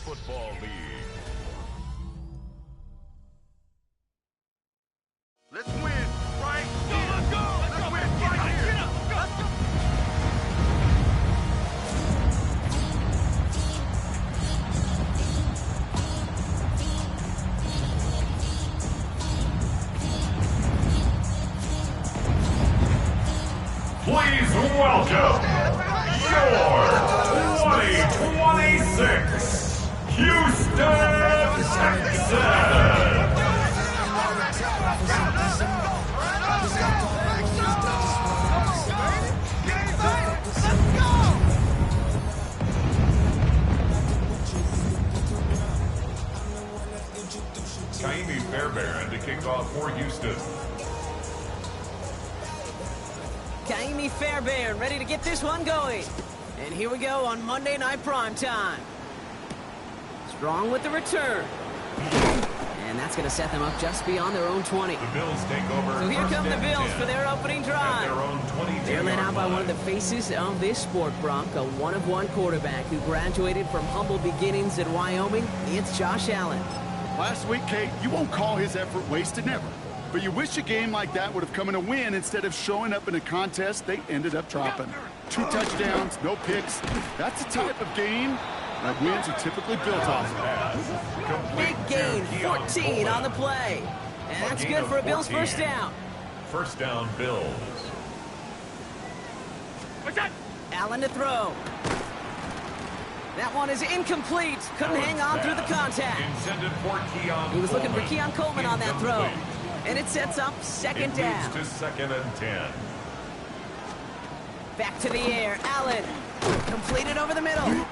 Football League. Let's win, right? Let's go! Let's win right here! Let's go! Please welcome your 2026 Houston Texans. Ka'imi Fairbairn to kick off for Houston. Ka'imi Fairbairn ready to get this one going. And here we go on Monday Night Primetime. Strong with the return. And that's going to set them up just beyond their own 20. The Bills take over. So here first come the and Bills 10 for their opening at drive. their own 22-yard They're led out by line. one of the faces of this sport, Brock, a one-of-one quarterback who graduated from humble beginnings in Wyoming. It's Josh Allen. Last week, Kate, you won't call his effort wasted, never. But you wish a game like that would have come in a win instead of showing up in a contest they ended up dropping. 2 touchdowns, no picks. That's the type of game that wins are typically built off of. Big gain, 14 on the play. And that's good for a Bills first down. First down, Bills. Allen to throw. That one is incomplete. Couldn't hang on through the contact. Intended for Keon He was looking for Coleman. Keon Coleman on that throw. Incomplete. And it sets up second It down. moves to second and 10. Back to the air. Allen completed over the middle.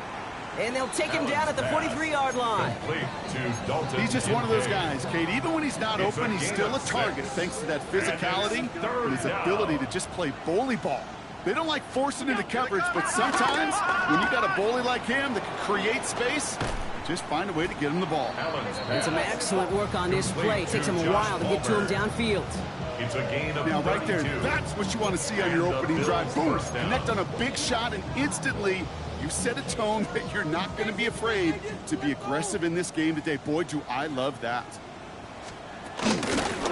And they'll take him down at the 43-yard line. Complete to Dalton. He's just one of those Kincaid. guys, Kate. Even when he's not It's open, a he's gain still a of 6. target thanks to that physicality and his ability to just play bully ball. They don't like forcing into coverage, but sometimes when you got a bully like him that can create space, just find a way to get him the ball. Allen's And pass. some excellent work on this play. It takes him a while to get to him downfield. It's a gain of Now, right there, 32. that's what you want to see on your And the opening Bills drive. Boom, first down. connect on a big shot, and instantly you set a tone that you're not going to be afraid to be aggressive in this game today. Boy, do I love that.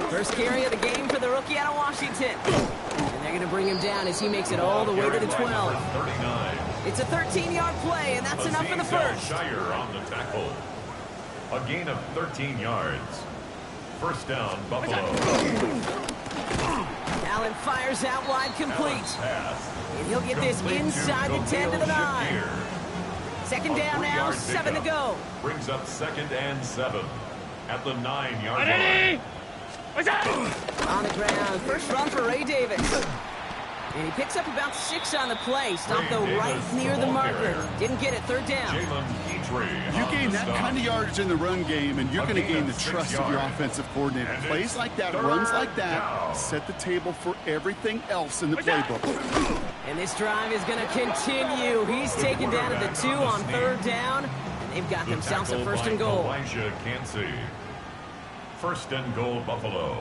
First carry of the game for the rookie out of Washington. And they're going to bring him down as he makes it all the way to the 12. 39. It's a 13-yard play, and that's enough for the first. Shire on the tackle. A gain of 13 yards. First down, Buffalo. Allen fires out wide, complete. Allen's pass. And he'll get this Complete inside the 10 to the 9. Shaquille. Second down now, 3-yard 7 to pickup. go. Brings up second and 7 at the 9-yard line. On the ground, first run for Ray Davis. And he picks up about 6 on the play. Stopped though Ray right Davis, near the the ball marker. carrier. Didn't get it, third down. Jalen Petrie. You on gain the that stop. kind of yardage in the run game, and you're A going to gain gain of the 6 trust of your yards. offensive coordinator. And Plays it's like that, third runs like that, down. set the table for everything else in the playbook. And this drive is going to continue. He's taken down at the 2 on third down. And they've got The themselves a tackle first by and goal. Elijah Cansey. First and goal, Buffalo.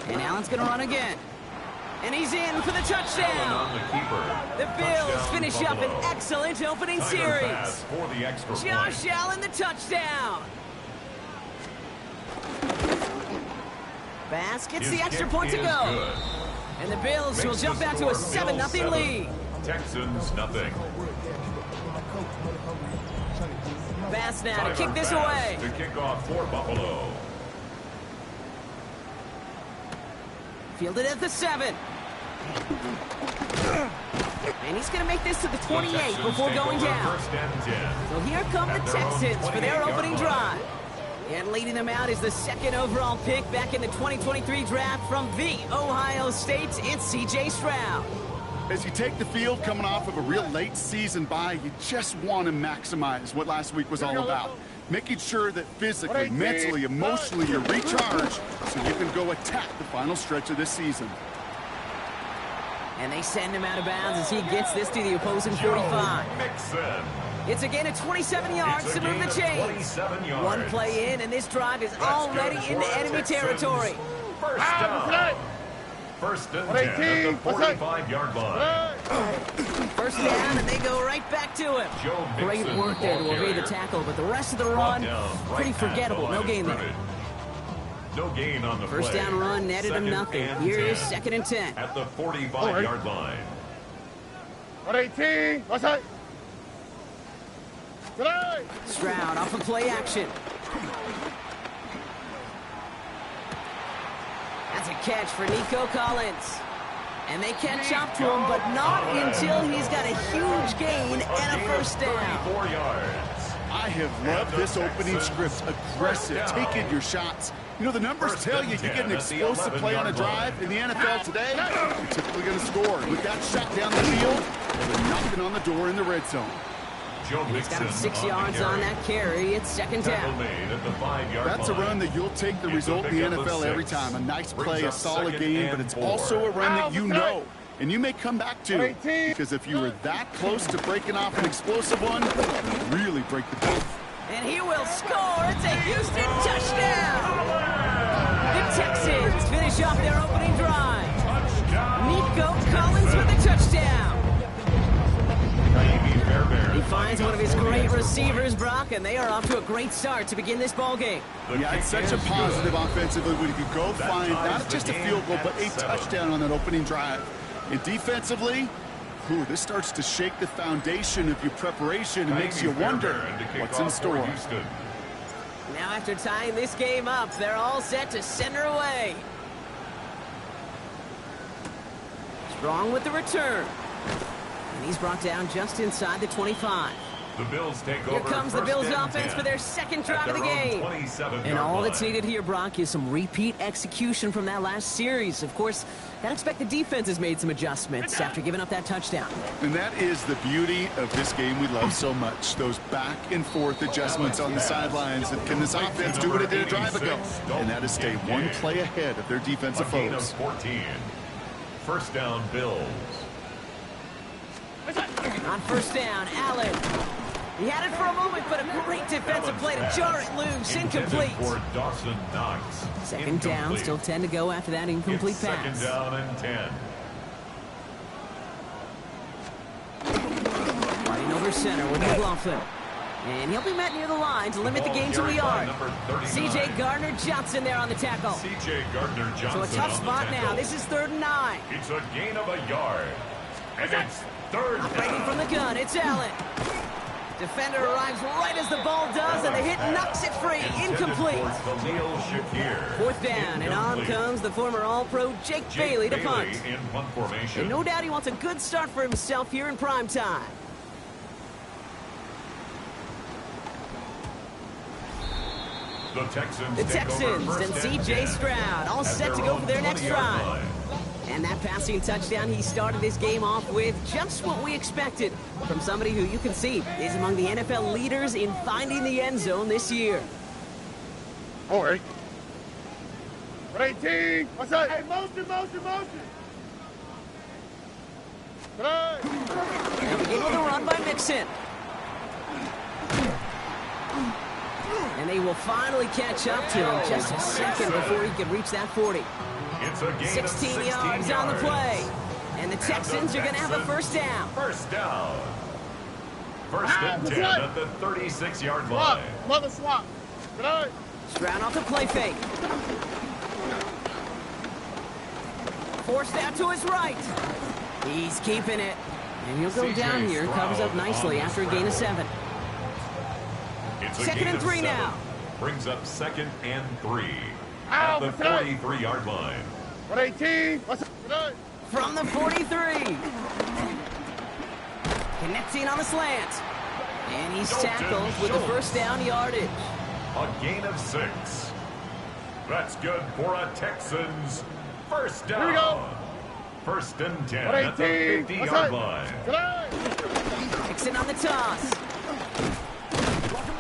And Allen's going to run again. And he's in for the Allen touchdown. on the keeper. The Bills Touchdown, finish up an Buffalo. excellent opening Tiger series. pass for the extra Josh point. Allen, the touchdown. Bass gets His the extra kick point to is go. good. And the Bills will Makes jump the out to a score 7-0 Bills 7, lead. Texans nothing. Bass now to Tyler kick this Bass away. to kick off for Buffalo. Fielded at the 7. And he's going to make this to the 28 The Texans before take going over down. First and 10. So here come the At their own Texans for their 28-yard opening line. drive. And leading them out is the 2nd overall pick back in the 2023 draft from the Ohio State. It's C.J. Stroud. As you take the field coming off of a real late season bye, you just want to maximize what last week was all about. Making sure that physically, mentally, emotionally, you're recharged so you can go attack the final stretch of this season. And they send him out of bounds as he gets this to the opposing 45. Mixon. It's a gain of 27 yards It's a to move gain the of chains. 27 yards. One play in, and this drive is That's already good into for enemy Texans. territory. First down. First and 10 at the 45-yard line. First down, and they go right back to him. Joe Great Mixon, work there to ball evade the carrier. tackle, but the rest of the Brought run, down pretty right at the forgettable. line No of gain there. scrimmage. No gain on the First play. down run netted him Second nothing. and Here 10 is 2nd and 10. at the 45-yard line. 118. What's that? Stroud off of play action. That's a catch for Nico Collins. And they catch up to him, but not until he's got a huge gain and a first down. 34 yards. I have loved this opening script. Aggressive, taking your shots. You know, the numbers tell you get an explosive play on a drive. In the NFL today, you're typically going to score. With that shot down the field, they're knocking on the door in the red zone. Joe He's got him Mixon 6 on the yards carry. on that carry. It's 2nd Tackle down. made at the 5-yard That's a line. run that you'll take the result in the NFL every time. A nice play, a solid game, but it's also a run that you know. And you may come back to, because if you were that close to breaking off an explosive one, you really break the bank. And he will score. It's a Houston touchdown. The Texans finish off their opening drive. Nico Collins with a touchdown. He finds one of his great receivers, Brock, and they are off to a great start to begin this ball game. Yeah, it's such a positive offensively when you go find not just a field goal, but a touchdown on that opening drive. And defensively, this starts to shake the foundation of your preparation and makes you wonder what's in store. Now after tying this game up, they're all set to send her away. Strong with the return. And he's brought down just inside the 25. The Bills take Here over. comes the first Bills and offense 10 for their second at drive of the their own game. 27-yard And all line. that's needed here, Brock, is some repeat execution from that last series. Of course, I'd expect the defense has made some adjustments after giving up that touchdown. And that is the beauty of this game we love so much. Those back and forth adjustments on the sidelines. And can this offense do what it did a drive ago? And that is stay one play ahead of their defensive A gain of foes. 14. First down, Bills. On first down, Allen. He had it for a moment, but a great defensive play to jar it loose. Incomplete. For Dawson Knox. Second down, Incomplete. still 10 to go after that incomplete It's pass. Second down and 10. Running over center with McLaughlin. And he'll be met near the line to limit the gain to a yard. C.J. Gardner-Johnson there on the tackle. C.J. Gardner-Johnson. So a tough on the spot now. tackle. This is 3rd and 9. It's a gain of a yard. And it's third Operating down. from the gun, it's Allen. Defender arrives right as the ball does, and the hit knocks it free. Incomplete. For Khalil Shakir. 4th down, and on Incomplete. comes the former All-Pro Jake Bailey to punt. in punt formation. And no doubt he wants a good start for himself here in prime time. The Texans, The take over Texans first and C.J. 10 Stroud all at set to their go own for their next 20-yard drive. line. And that passing touchdown, he started this game off with just what we expected from somebody who you can see is among the NFL leaders in finding the end zone this year. All right. 118. What's that? Hey, motion. And begin with a run by Mixon. And they will finally catch up to him just a second before he can reach that 40. It's a gain 16 of yards on the play. And the Texans are going to have a first down. First down. First and 10 at the 36-yard Swap. line. Mother swap. Good. Stroud off the play fake. Forced out to his right. He's keeping it. And he'll go C.J. down here. Covers up Stroud nicely on after a the gain of scramble. 7. It's a Second gain and of 3 7. now. Brings up 2nd and 3 Ow, at the what's that? 43-yard line. 118. What's that? Good. From the 43. Connecting on the slant. And he's tackled with the first down yardage. A gain of 6. That's good for a Texans first down. Here we go. First and 10 at the 118. What's 50-yard that? line. Good. Mixon on the toss.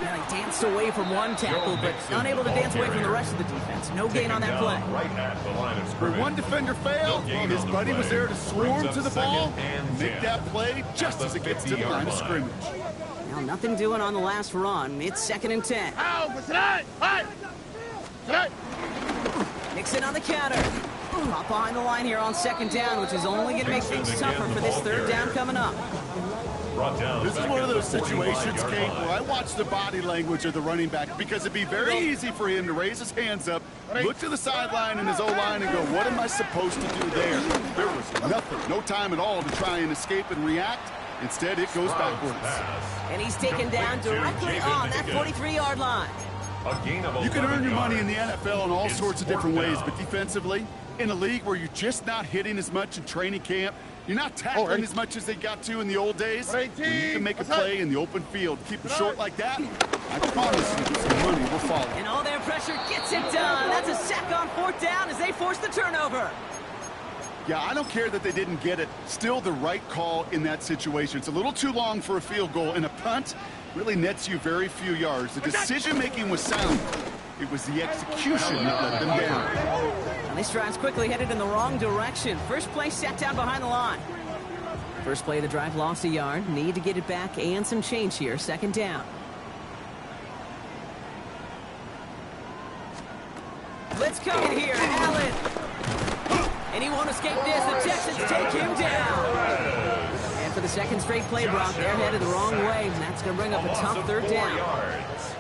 Now he danced away from one tackle, but unable to dance away from the rest of the defense. No gain on that play. Right at the line of Where scrimmage. one defender failed, No gain his on the buddy was play. there to swarm Brings to up the ball 2nd and and make 10 that play just at as the it gets to the 50-yard line of line. scrimmage. Now nothing doing on the last run. It's 2nd and 10. Ow, what's that? Hey. Good. Mixon on the counter. Hop behind the line here on second down, which is only going to make things tougher for this third down coming up. Brought down This is back one of at those the situations, 45-yard Kate, line. where I watch the body language of the running back because it'd be very easy for him to raise his hands up, look to the sideline in his O-line and go, what am I supposed to do there? There was nothing, no time at all to try and escape and react. Instead, it goes backwards. Pass. And he's taken down directly on that 43-yard line. A gain of You can 11 earn your money in the yards. NFL in all It's sorts of fourth different ways, down. but defensively, in a league where you're just not hitting as much in training camp, you're not tackling as much as they got to in the old days, when you can make a play in the open field, keep it short like that, I promise you some money will follow. And all their pressure gets it done. That's a sack on fourth down as they force the turnover. Yeah, I don't care that they didn't get it. Still the right call in that situation. It's a little too long for a field goal, and a punt really nets you very few yards. The decision-making was sound. It was the execution that let them down. And this drive's quickly headed in the wrong direction. First play set down behind the line. First play of the drive lost a yard. Need to get it back and some change here. Second down. Let's come in here, Allen. And he won't escape this. The Texans take him down. And for the second straight play, Brock, they're headed the wrong way. And that's going to bring up a tough third down. Yards.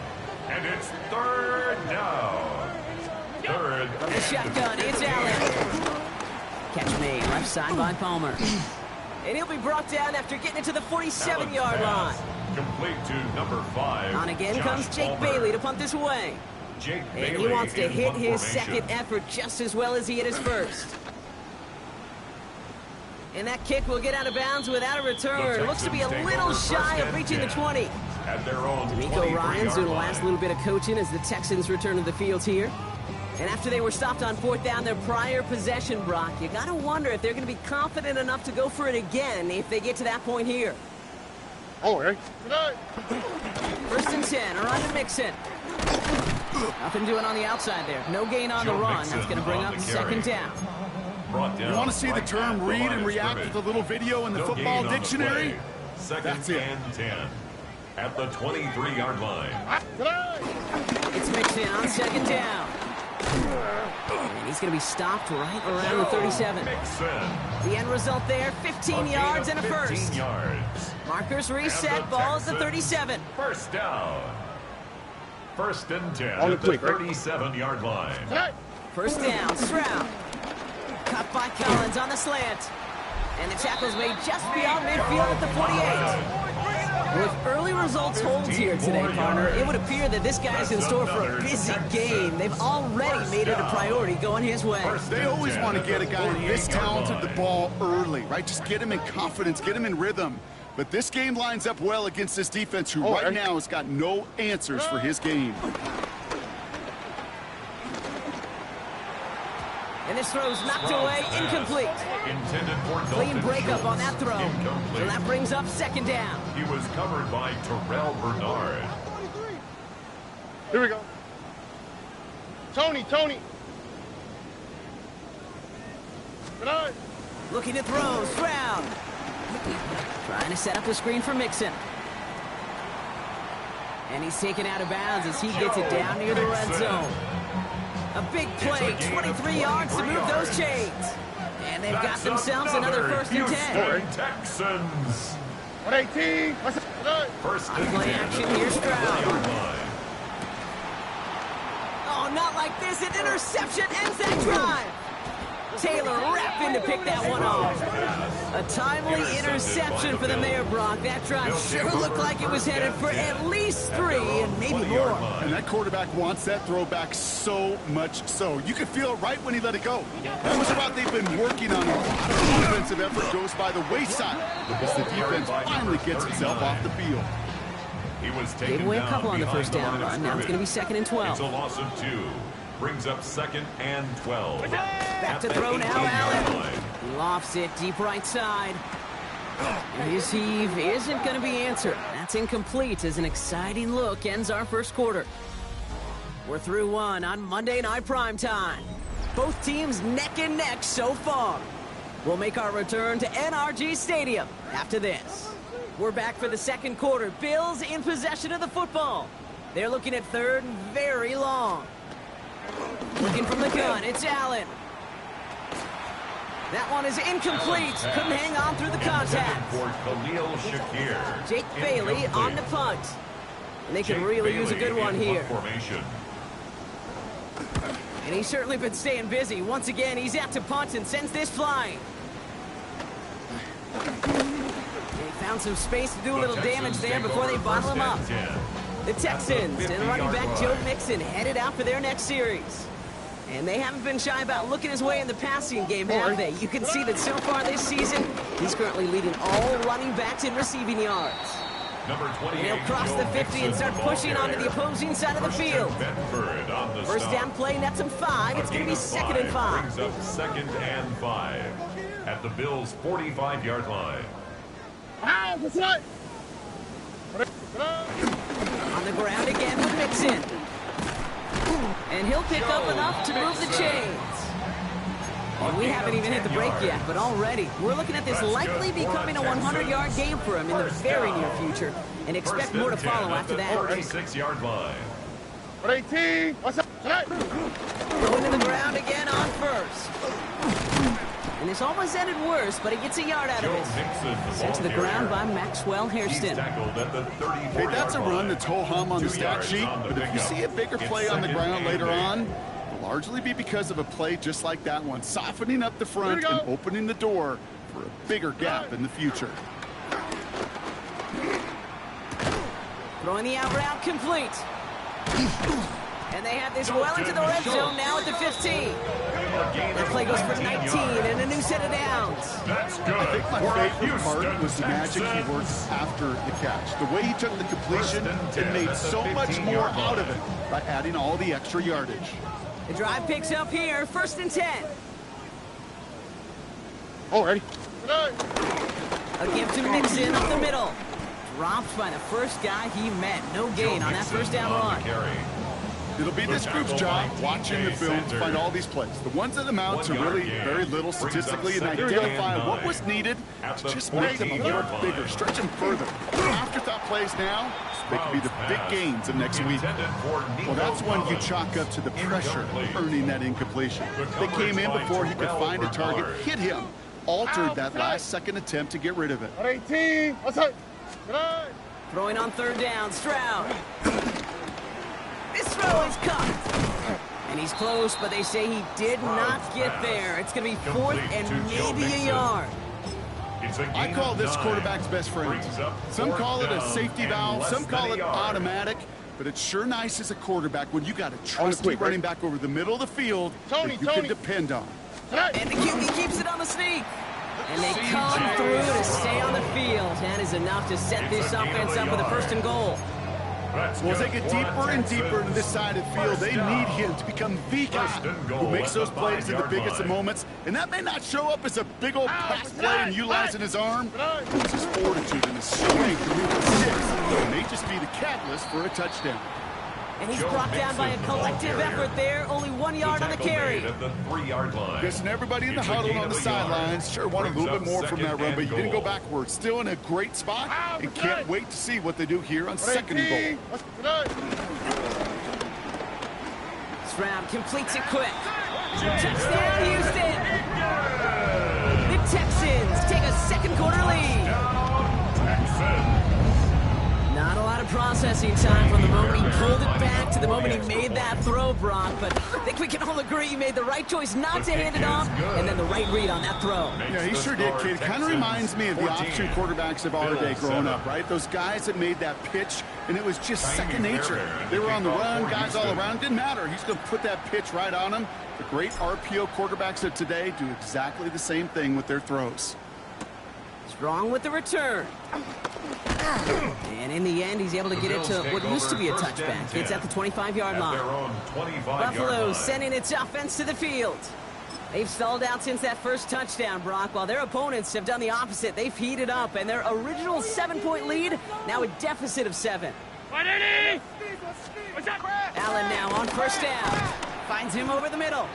And it's third down. Third. From the shotgun, it's Allen. Catch made, left side by Palmer. And he'll be brought down after getting it to the 47-yard line. Complete to number 5. On again Josh comes Jake Palmer. Bailey to punt this away. Jake And Bailey he wants to in hit punt his formation. second effort just as well as he hit his first. And that kick will get out of bounds without a return. The Looks to be a Texans take little over shy first of and reaching the 10 20. At their own D'Amico Ryans doing the last line. little bit of coaching as the Texans return to the field here. And after they were stopped on fourth down their prior possession, Brock, you got to wonder if they're going to be confident enough to go for it again if they get to that point here. Oh, hey. First and 10, around to Mixon. Nothing doing on the outside there. No gain on the Joe run. Mixon That's going to bring on up the second carry. down. Brought down You want to see the right term at the read line and of react scrimmage. with a little video in the No football gain on the dictionary? play. Second That's it. and 10. At the 23-yard line. It's Mixon on second down. And he's going to be stopped right around the 37. Mixon. The end result there, 15 yards and a 15 first. yards. Markers And reset, the ball at the Texans 37. First down. First and 10 On the at the quick, right? 37-yard line. First down, Stroud. Cut by Collins on the slant. And the tackle's made just beyond midfield at the 48. Well, if early results hold here today, partner, it would appear that this guy's in store for a busy game. They've already made it a priority going his way. They always want to get a guy this talented the ball early, right? Just get him in confidence, get him in rhythm. But this game lines up well against this defense who right now has got no answers for his game. And this throw's knocked away, incomplete. Intended for Clean Dalton breakup on Schultz. that throw. Incomplete. And that brings up second down. He was covered by Terrell Bernard. Here we go. Tony. Bernard. Looking to throw, Stroud. Trying to set up a screen for Mixon. And he's taken out of bounds as he gets it down near the red zone. A big play, 23 yards to move those chains. And they've got themselves another first and 10. Houston Texans. 118. First On and play 10 action, at the here's 40-yard Stroud. line. Oh, not like this. An interception ends that drive. Taylor rapping to pick that one off. A timely interception for them there, Brock. That drive sure looked like it was headed for at least 3 and maybe more. And that quarterback wants that throw back so much so. You could feel it right when he let it go. That was what they've been working on. A lot of offensive effort goes by the wayside as the defense finally gets itself off the field. He was Gave taken away a down couple on the behind first down line of run. Now it's going to be scrimmage. second and It's a 12. loss of 2. Brings up second and 12. Back to At the throw now, 18-yard Allen. line. Lofts it deep right side. And his heave isn't going to be answered. That's incomplete as an exciting look ends our first quarter. We're through one on Monday Night Primetime. Both teams neck and neck so far. We'll make our return to NRG Stadium after this. We're back for the second quarter. Bills in possession of the football. They're looking at third and very long. Looking from the gun, it's Allen. That one is incomplete. Couldn't hang on through the contact. For Khalil Shakir. Jake Bailey on the punt. And they can really use a good one here. Formation. And he's certainly been staying busy. Once again, he's out to punt and sends this flying. They found some space to do a little damage there before they bottle him up. The Texans and running back Joe Mixon headed out for their next series. And they haven't been shy about looking his way in the passing game, have they? You can see that so far this season, he's currently leading all running backs in receiving yards. Number 28, and he'll cross the 50 and start pushing onto the opposing side of the field. First down play, nets him 5. It's going to be 2nd and 5. Brings up 2nd and 5 at the Bills' 45-yard line. On the ground again with Mixon. And he'll pick up enough to move the chains. And we haven't even hit the break yet, but already we're looking at this likely becoming a 100-yard game for him in the very near future. And expect more to follow after that. 46-yard line. 18. What's up? Going to the ground again on first. And this almost ended worse, but he gets a yard out of it. Sent to the ground by Maxwell Hairston. Hey, that's a run that's ho-hum on the stat sheet, but if you see a bigger play on the ground later on, it'll largely be because of a play just like that one, softening up the front and opening the door for a bigger gap in the future. Throwing the out route complete. And they have this well into the red zone now at the 15. The play goes for 19 and a new set of downs. That's good. I think my favorite part was the magic he worked after the catch. The way he took the completion and made so much more out of it by adding all the extra yardage. The drive picks up here, 1st and 10. Already. A give to Mixon up the middle. Dropped by the first guy he met. No gain on that first down run. It'll be this group's job watching the film to find all these plays. The ones that amount to really very little statistically and identify what was needed to just make them a little bigger, stretch them further. Afterthought plays now, they could be the big gains of next week. Well, that's when you chalk up to the pressure of earning that incompletion. They came in before he could find a target, hit him, altered that last-second attempt to get rid of it. 18. What's up? Throwing on 3rd down, Stroud. This throw is caught. And he's close, but they say he did not get there. It's going to be 4th and maybe a yard. I call this quarterback's best friend. Some call it a safety valve, some call it automatic, but it's sure nice as a quarterback when you got a trusty running back over the middle of the field that you can depend on. And the QB keeps it on the sneak. And they come through to stay on the field. That is enough to set this offense up with a 1st and goal. Well, as they get deeper and deeper into this side of the field, they need him to become the guy who makes those plays in the biggest of moments. And that may not show up as a big old pass play and utilizing his arm. It's his fortitude and his strength to move the sticks. It may just be the catalyst for a touchdown. And he's brought down by a collective effort there. Only 1 yard on the carry. At the 3-yard line. Guessing everybody in the huddle on the sidelines sure want a little bit more from that run, but you didn't go backwards. Still in a great spot and can't wait to see what they do here on 2nd and goal. Stroud completes it quick. Touchdown, Houston. The Texans take a 2nd quarter lead. Not a lot of processing time from the moment he pulled it back to the moment he made that throw, Brock. But I think we can all agree he made the right choice not to hand it off, and then the right read on that throw. Yeah, he sure did, kid. Kind of reminds me of the option quarterbacks of our day growing up, right? Those guys that made that pitch, and it was just second nature. They were on the run, guys all around. Didn't matter. He's going to put that pitch right on them. The great RPO quarterbacks of today do exactly the same thing with their throws. Strong with the return. And in the end, he's able to get it to what used to be a touchback. It's at the 25-yard line. Buffalo sending its offense to the field. They've stalled out since that first touchdown, Brock, while their opponents have done the opposite. They've heated up, and their original 7-point lead, now a deficit of 7. Allen now on 1st down. Finds him over the middle.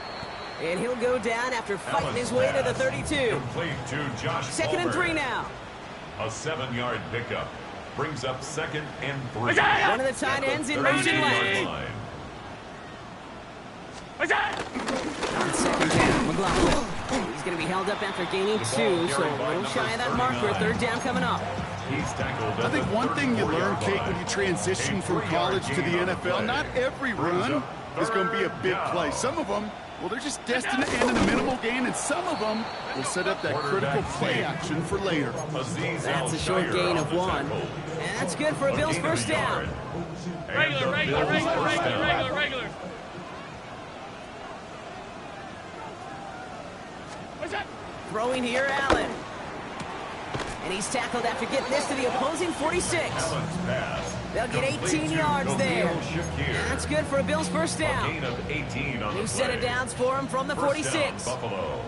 And he'll go down after fighting his way to the 32. Complete to Josh 2nd and 3 now. A 7-yard pickup brings up 2nd and 3. One of the tight ends in motion left. On 2nd down, McLaughlin. He's He's going to be held up after gaining 2, so a little shy of that marker. Third down coming up. He's tackled. I think one thing you learn, Kate, when you transition from college to the NFL, not every run is going to be a big play. Some of them, well, they're just destined to end in a minimal gain, and some of them will set up that critical play action for later. That's a short gain of 1. And that's good for a Bills first down. Regular. What's that? Throwing here, Allen. And he's tackled after getting this to the opposing 46. They'll get 18 yards there. And that's good for a Bills first down. Gain of 18 on New the set of play. downs for him from the 46. Buffalo.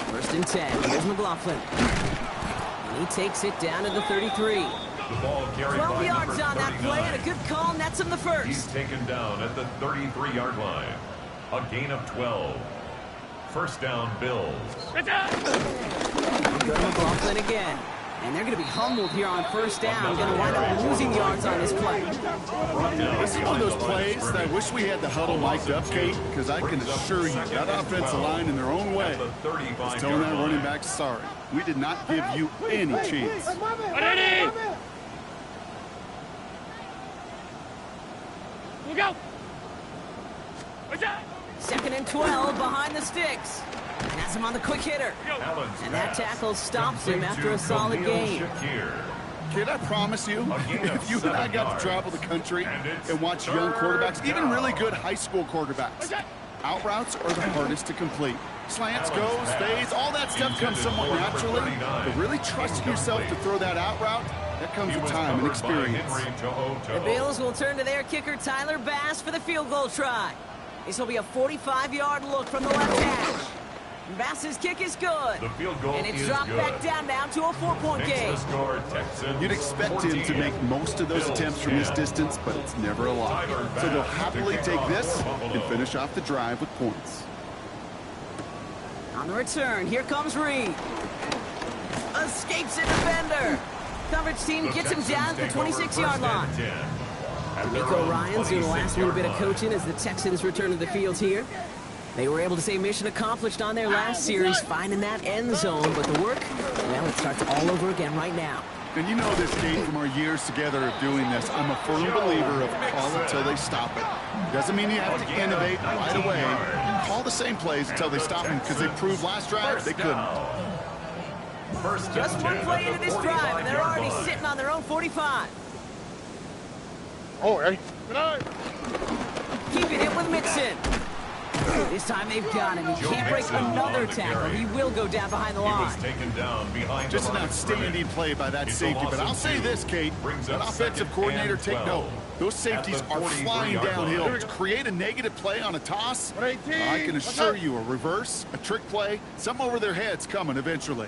First and 10. Here's McLaughlin. And he takes it down to the 33. The ball carried 12 by yards number on that play, 39. and a good call nets him the He's first. taken down at the 33-yard line. A gain of 12. First down, Bills. Go to McLaughlin again. And they're going to be humbled here on first down. Going to wind up losing yards on this play. This is one of those plays that I wish we had the huddle mic'd up, Kate, because I can assure you that offensive line in their own way is telling that running back, sorry, we did not give you any chance. Look out! What's that? Second and 12 behind the sticks. And has him on the quick hitter. And that tackle stops him after a solid gain. Kid, I promise you, if you and I got to travel the country and watch young quarterbacks, even really good high school quarterbacks, out routes are the hardest to complete. Slants, goes, fades, all that stuff comes somewhat naturally, but really trusting yourself to throw that out route, that comes with time and experience. The Bills will turn to their kicker, Tyler Bass, for the field goal try. This will be a 45-yard look from the left hash. Bass's kick is good. The field goal and it's is dropped good. back down now to a 4-point game. You'd expect him to make most of those attempts from this distance, but it's never a lot. So they'll happily take this and finish off the drive with points. On the return, here comes Reed. Escapes a defender. Coverage team gets him down at the 26-yard line. Nico Ryans doing the last little bit of coaching as the Texans return to the field here. They were able to say mission accomplished on their last series, finding that end zone, but the work, well, it starts all over again right now. And you know this, Kate, from our years together of doing this, I'm a firm believer of call until they stop it. Doesn't mean you have to innovate right away. Call the same plays until they stop them, because they proved last drive they couldn't. Just one play into this drive, and they're already sitting on their own 45. Oh, ready? Keeping it with Mixon. This time they've got him. He can't break another tackle. He will go down behind the line. Just an outstanding play by that safety. But I'll say this, Kate, that offensive coordinator, take note. Those safeties are flying downhill. To create a negative play on a toss, I can assure you a reverse, a trick play, something over their heads coming eventually.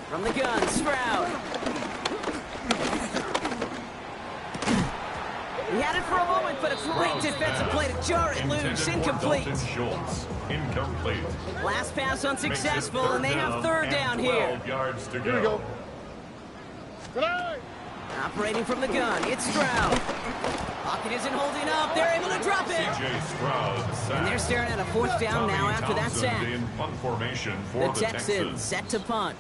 From the gun, Stroud. He had it for a moment, but a great defensive play to jar it loose. Incomplete. Last pass unsuccessful, and they have third down here. Here we go. Operating from the gun, it's Stroud. Pocket isn't holding up. They're able to drop it. And they're staring at a fourth down now after that sack. The Texans set to punt.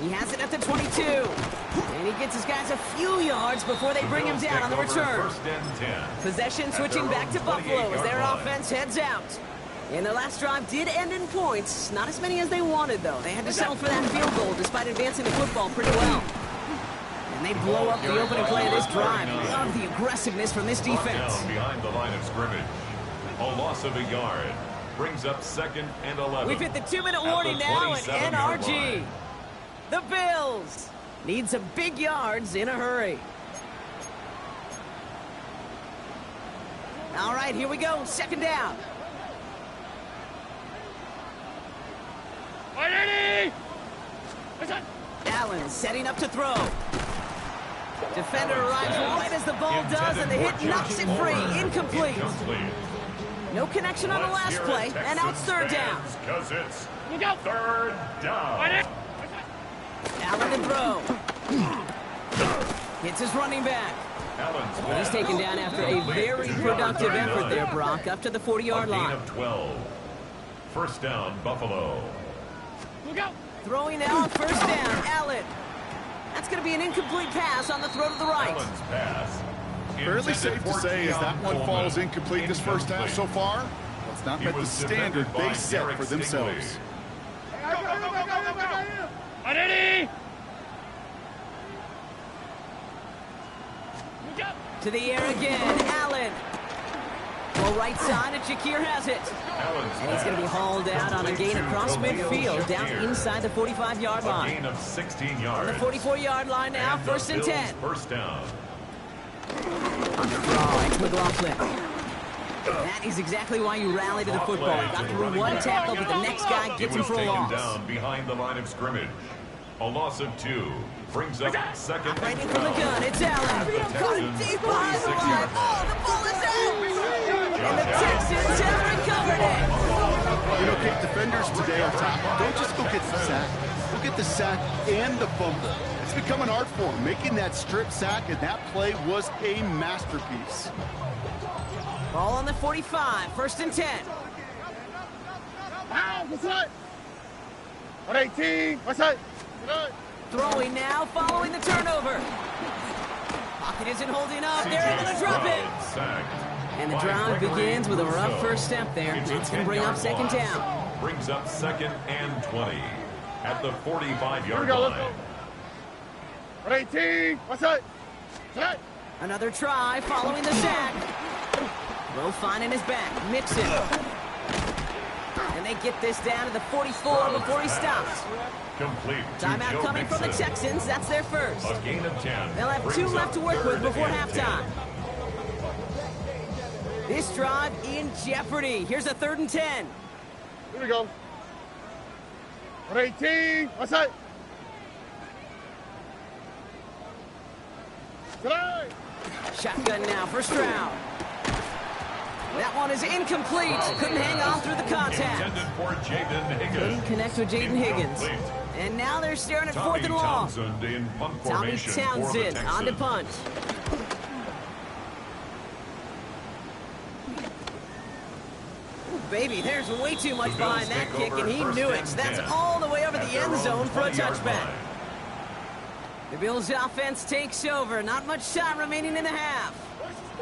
He has it at the 22. And he gets his guys a few yards before they bring him down on the return. Possession switching back to Buffalo as their offense heads out. And their last drive did end in points. Not as many as they wanted, though. They had to settle for that field goal despite advancing the football pretty well. And they blow up the opening play of this drive. Love the aggressiveness from this defense. Behind the line of scrimmage. A loss of a yard. Brings up 2nd and 11. We've hit the 2-minute warning now at NRG. The Bills need some big yards in a hurry. All right, here we go. 2nd down. Allen setting up to throw. Defender arrives right as the ball does, and the hit knocks it free. Incomplete. No connection on the last play, and now it's 3rd down. Because it's 3rd down. Allen to throw. Hits his running back. Allen's He's pass. taken down after a very productive effort there, Brock, up to the 40-yard A gain line. of 12. First down, Buffalo. Throwing now on first down, Allen. That's going to be an incomplete pass on the throw to the right. Allen's pass. Fairly Intended safe to for say as Keon that one Coleman. falls incomplete this first half so far. It's not He met the was standard defended by they set Derek for themselves. Stingley. Ready? To the air again, Allen. Well, right side, and Shakir has it. Allen's And he's going to be pass. hauled out on a gain across Khalil midfield, down Shakir. inside the 45-yard A line. gain of 16 On the yards. 44-yard line now, And the first and Bills' 10. First down. On the draw, it's McLaughlin. That is exactly why you rally to the football. Got through one tackle, but the next guy He gets him was for a taken loss. down behind the line of scrimmage. A loss of 2 brings up second Right and in from the 12. gun, it's Allen. Caught it deep behind the line. Oh, the ball is out! And the Texans have recovered it. You know, Kate, defenders today on top, don't just go get the sack. Go get the sack and the fumble. It's become an art form. Making that strip sack and that play was a masterpiece. Ball on the 45, first and 10. Throwing now, following the turnover. Pocket isn't holding up. They're able to drop it. Stroud sacked And the by drive Gregory begins with a rough Rousseau. first step there. It's a That's going to bring up 10-yard second loss. down. Brings up second and 20 at the 45-yard line. Another try following the sack. Low finding his back. Mixon. And they get this down to the 44 before he stops. Complete to Timeout Joe coming from the Mixon. Texans. That's their first. A gain of 10. They'll have 2 brings left up to work with third before and 10. halftime. This drive in jeopardy. Here's a 3rd and 10. Here we go. 18. What's that? Shotgun now for Stroud. That one is incomplete. Couldn't hang on through the contact. Intended for Jaden Higgins. Couldn't connect with Jaden Higgins. Incomplete. And now they're staring at Tommy 4th and long. Townsend in punt Tommy formation Townsend for the on to Texans. punt. Baby, there's way too much The Bills behind that take kick, over and he first knew it. and That's 10 all the way over at the their end own zone for a 20-yard touchback. line. The Bills' offense takes over. Not much time remaining in the half.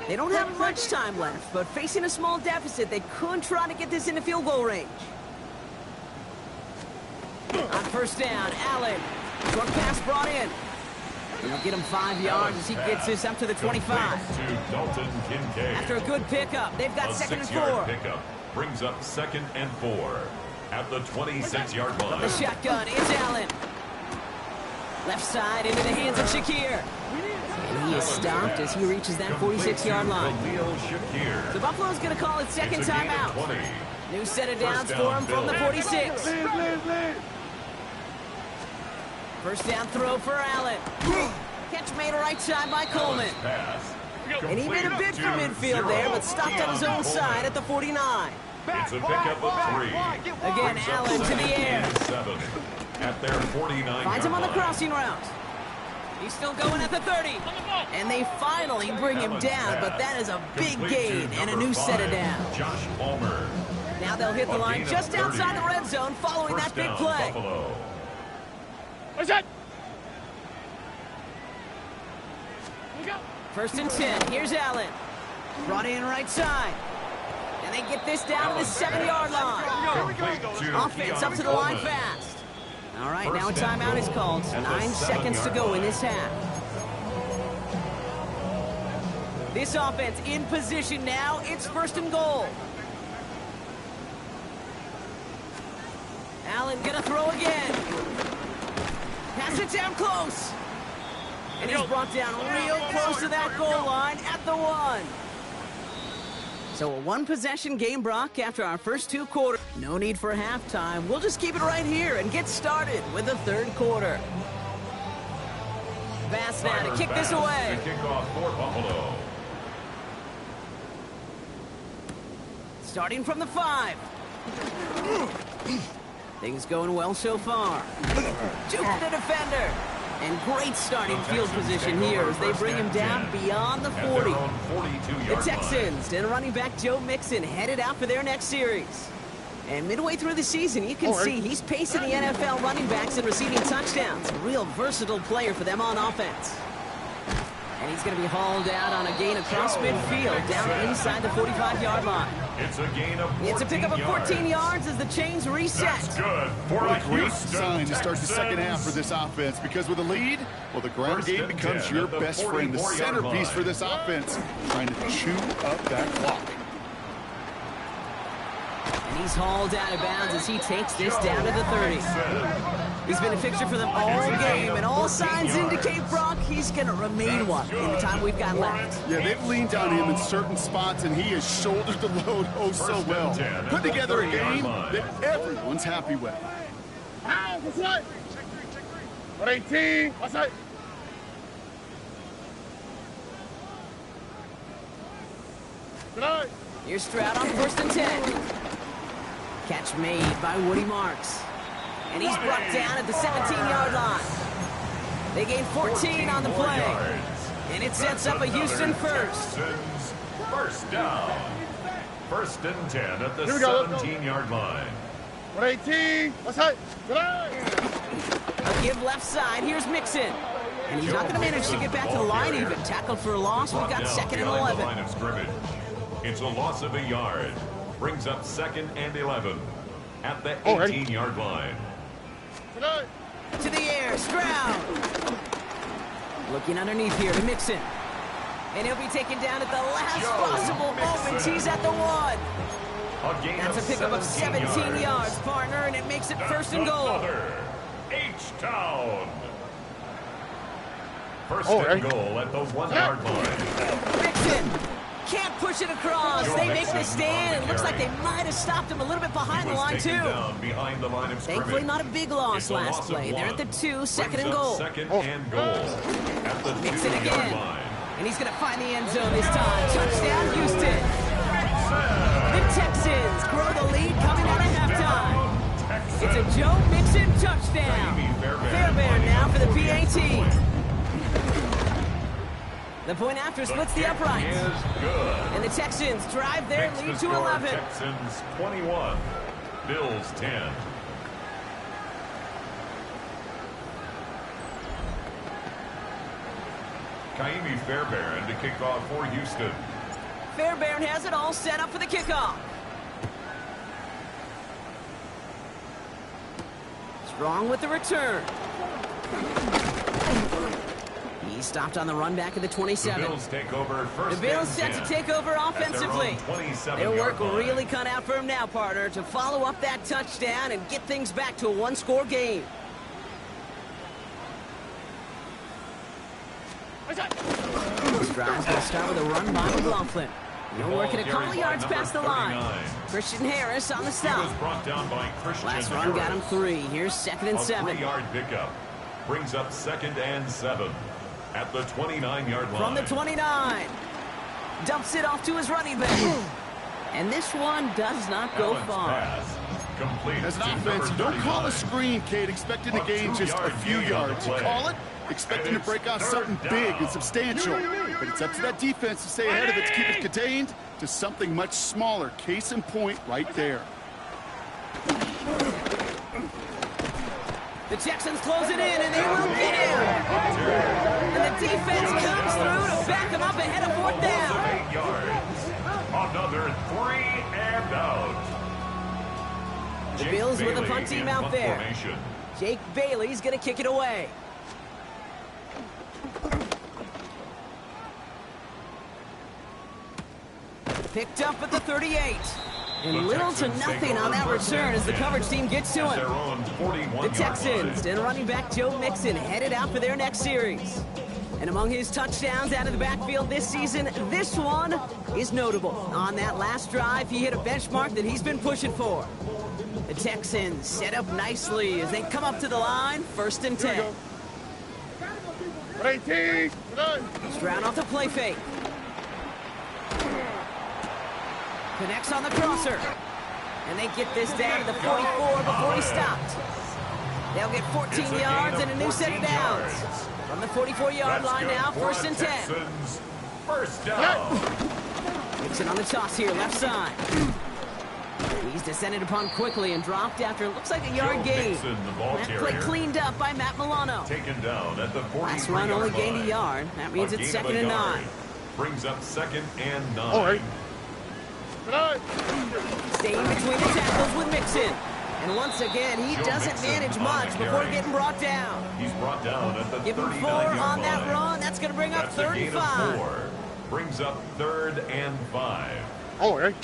They don't have much time left, but facing a small deficit, they could try to get this into field goal range. On first down, Allen. Short pass brought in. They'll get him 5 yards as he gets this up to the 25. Complete to Dalton Kincaid. After a good pickup, they've got A 2nd and 6-yard 4. pickup brings up 2nd and 4 at the 26-yard The line. shotgun, it's Allen. Left side into the hands of Shakir. And he is stopped as he reaches that 46-yard line. Khalil Shakir. The Buffalo's going to call it second It's a gain of timeout. 20. New set of downs First for down, him from the Bills. 46. First down throw for Allen. Catch made right side by Coleman. Pass. And he made a bid for midfield there, but stopped on his own side at the 49. It's a pickup of 3. Again, Brings up Allen to second the air. and 7 at their 49-yard Finds him on the line. crossing route. He's still going at the 30. And they finally bring him Allen's down, but pass. that is a big Complete to gain and a number new set of 5, downs. Josh Palmer. Now they'll hit the A line gain of just 30. outside the red zone following First that big down, play. Buffalo. What's that? First and 10. Here's Allen. Brought in right side. And they get this down to the 7-yard line. Complete to Offense Keon up to the line Coleman. fast. All right, now a First and timeout is goal called. at the 9 seconds to go in this 7-yard half. This offense in position now. It's first and goal. Allen gonna throw again. Pass it down close. And he's brought down real close to that goal line at the 1. So a 1-possession game, Brock, after our first 2 quarters. No need for halftime. We'll just keep it right here and get started with the 3rd quarter. Bass now to kick this away. The kickoff for Buffalo. Starting from the 5. Things going well so far. Juke the defender. And great starting field position here as they bring him down beyond the 40. The Texans and running back Joe Mixon headed out for their next series. And midway through the season, you can see he's pacing the NFL running backs and receiving touchdowns. A real versatile player for them on offense. And he's going to be hauled out on a gain across midfield down inside the 45-yard line. It's a gain of 14 It's a pickup of 14 yards as the chains reset. That's good for What a great Houston sign to start the second Texans. half for this offense, because with a lead, well, the ground First game and becomes 10 your at the best friend, the 44-yard centerpiece line. for this offense, trying to chew up that clock. And he's hauled out of bounds as he takes this down to the 30. He's been a fixture for them all game, and all signs indicate, Brock, he's going to remain one in the time we've got left. Yeah, they've leaned on him in certain spots, and he has shouldered the load oh so well. Put together a game that everyone's happy with. Por 18. Outside. Here's Stroud on 1st and 10. Catch made by Woody Marks. And he's brought down at the 17-yard line. They gain 14 on the play. And it sets up a Houston first. Texans first down. 1st and 10 at the Here we go. 17-yard line. Por 18. Outside. A give left side. Here's Mixon. And he's not going to manage to get back to the line even. Tackled for a loss. We've got 2nd and Behind the 11. line of scrimmage. It's a loss of a yard. Brings up 2nd and 11 at the 18-yard line. To the air. Stroud. Looking underneath here to Mixon. And he'll be taken down at the last possible moment. He's at the 1. That's a pickup of 17 yards, partner, and it makes it 1st and goal. H-Town. 1st and goal at the 1-yard line. Mixon can't push it across. Joe They make Mixon the stand. on It the looks like they carry. might have stopped him a little bit behind the line, Taken too. down behind the line of scrimmage. Thankfully, not a big loss It's a last loss of play. They're at the 2, one. 2nd Brings and up goal. 2nd and goal at the Mixon 2-yard again. line. And he's going to find the end zone this time. Touchdown, Houston. The Texans grow the lead coming out of halftime. It's a Joe Mixon touchdown. Fairbairn now for the PAT. The point after splits the uprights. Is good. And the Texans drive their Makes lead the to score 11. Texans 21, Bills 10. Kaimi Fairbairn to kick off for Houston. Fairbairn has it all set up for the kickoff. Strong with the return. He stopped on the run back of the 27. The Bills take over first. The Bills and set to 10 take over at their offensively. own 27-yard Their work line. really cut out for him now, partner, to follow up that touchdown and get things back to a one-score game. Drive's going to start with a run by McLaughlin. He'll work it a couple of yards past the line. Christian Harris on the He was stop. brought down by Christian Last run got him Harris. 3. Here's 2nd and A 7. 3-yard pickup brings up 2nd and 7 at the 29-yard line. From the 29. Dumps it off to his running back. And this one does not go Allen's far. pass complete As an to offense, you number don't call a 39. screen, Kate, expecting to A gain just a 2-yard few gain on the yards. You play. call it expecting to And break out it's something third big down. and substantial. But it's up to that defense to stay ahead of it, to keep it contained to something much smaller. Case in point right there. The Texans close it in, and they will get him. And the defense comes through to back them up ahead of 4th down. 8 yards. Another 3 and out. The Jake Bills with a Bailey punt team in out punt there. formation. Jake Bailey's going to kick it away. Picked up at the 38. And The little to Texans take nothing on over that first return and as the 10 coverage team gets to at their him. own 41-yard The line. Texans and running back Joe Mixon headed out for their next series. And among his touchdowns out of the backfield this season, this one is notable. On that last drive, he hit a benchmark that he's been pushing for. The Texans set up nicely as they come up to the line, 1st and 10. Por 18. Stroud off the play fake. Connects on the crosser. And they get this down to the 44 before he stopped. They'll get 14 It's a yards gain and a of new set of 14 downs. yards. From the 44-yard That's line good now, for 1st the and 10. Texans. First down. Mixon on the toss here, left side. He's descended upon quickly and dropped after it looks like a yard Joe gain. Mixon, the ball That play carrier. cleaned up by Matt Milano. Taken down at the 43-yard Last run only gained a line. yard. That means A it's gain of 2nd a and yard. 9. Brings up 2nd and 9. All right. Staying between the tackles with Mixon. And once again, he Joe doesn't Mixon manage on much the before carry. getting brought down. He's brought down at the Give him 4 39-yard on that line. run. That's going to bring up That's 3rd a gain and of 5. 4. Brings up 3rd and 5. All right.